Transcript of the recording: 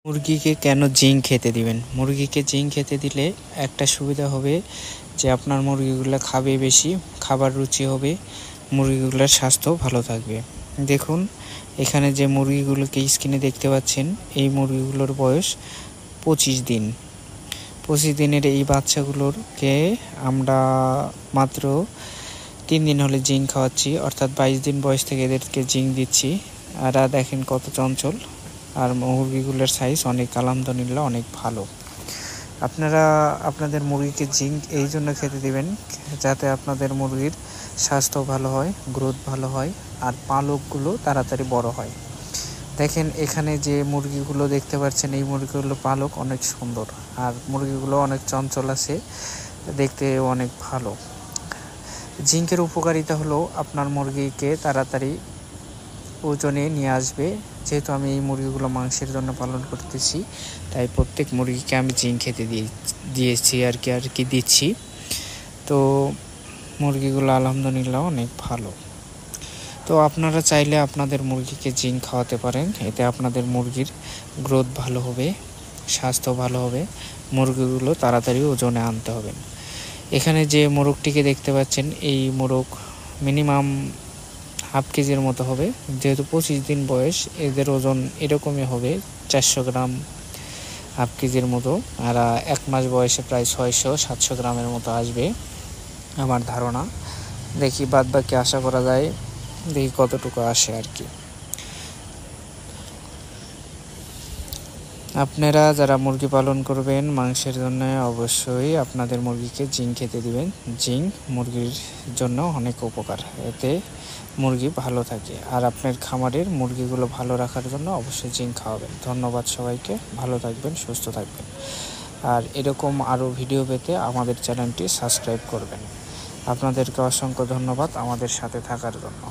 মুরগিকে কেন জিঙ্ক খেতে দিবেন? মুরগিকে জিঙ্ক খেতে দিলে একটা সুবিধা হবে যে আপনার মুরগিগুলো খাবে বেশি, খাবার রুচি হবে, মুরগিগুলোর স্বাস্থ্য ভালো থাকবে। দেখুন এখানে যে মুরগিগুলোকে স্ক্রিনে দেখতে পাচ্ছেন, এই মুরগিগুলোর বয়স 25 দিন। 25 দিনের এই বাচ্চাগুলোরকে আমরা মাত্র 3 দিন হলে জিঙ্ক খাওয়াচ্ছি, অর্থাৎ 22 দিন বয়স থেকে এদেরকে জিঙ্ক দিচ্ছি। আর দেখেন কত চঞ্চল, আর মুরগিগুলোর সাইজ অনেক আলহামদুলিল্লাহ অনেক ভালো। আপনারা আপনাদের মুরগিকে জিঙ্ক এই জন্য খেতে দিবেন যাতে আপনাদের মুরগির স্বাস্থ্য ভালো হয়, গ্রোথ ভালো হয়, আর পালকগুলো তাড়াতাড়ি বড় হয়। দেখেন এখানে যে মুরগিগুলো দেখতে পাচ্ছেন, এই মুরগিগুলো পালক অনেক সুন্দর, আর মুরগিগুলো অনেক চঞ্চল আছে, দেখতে অনেক ভালো। জিঙ্কের উপকারিতা হলো আপনার মুরগিকে তাড়াতাড়ি ওজনে নিয়ে আসবে। যেহেতু আমি এই মুরগিগুলো মাংসের জন্য পালন করতেছি, তাই প্রত্যেক মুরগিকে আমি জিঙ্ক খেতে দিয়েছি আর কি দিচ্ছি। তো মুরগিগুলো আলহামদুলিল্লাহ অনেক ভালো। তো আপনারা চাইলে আপনাদের মুরগিকে জিঙ্ক খাওয়াতে পারেন, এতে আপনাদের মুরগির গ্রোথ ভালো হবে, স্বাস্থ্য ভালো হবে, মুরগিগুলো তাড়াতাড়ি ওজনে আনতে হবে। এখানে যে মোরগটিকে দেখতে পাচ্ছেন, এই মোরগ মিনিমাম হাফ কেজির মতো হবে। যেহেতু 25 দিন বয়স, এদের ওজন এরকমই হবে, 400 গ্রাম, হাফ কেজির মতো। আর 1 মাস বয়সে প্রায় 600-700 গ্রামের মতো আসবে আমার ধারণা। দেখি বাদ বাকি আশা করা যায়, দেখি কতটুকু আসে আর কি। আপনারা যারা মুরগি পালন করবেন মাংসের জন্য, অবশ্যই আপনাদের মুরগিকে জিঙ্ক খেতে দিবেন। জিঙ্ক মুরগির জন্য অনেক উপকার, এতে মুরগি ভালো থাকে। আর আপনার খামারের মুরগিগুলো ভালো রাখার জন্য অবশ্যই জিঙ্ক খাওয়াবেন। ধন্যবাদ সবাইকে, ভালো থাকবেন, সুস্থ থাকবেন। আর এরকম আরও ভিডিও পেতে আমাদের চ্যানেলটি সাবস্ক্রাইব করবেন। আপনাদেরকে অসংখ্য ধন্যবাদ আমাদের সাথে থাকার জন্য।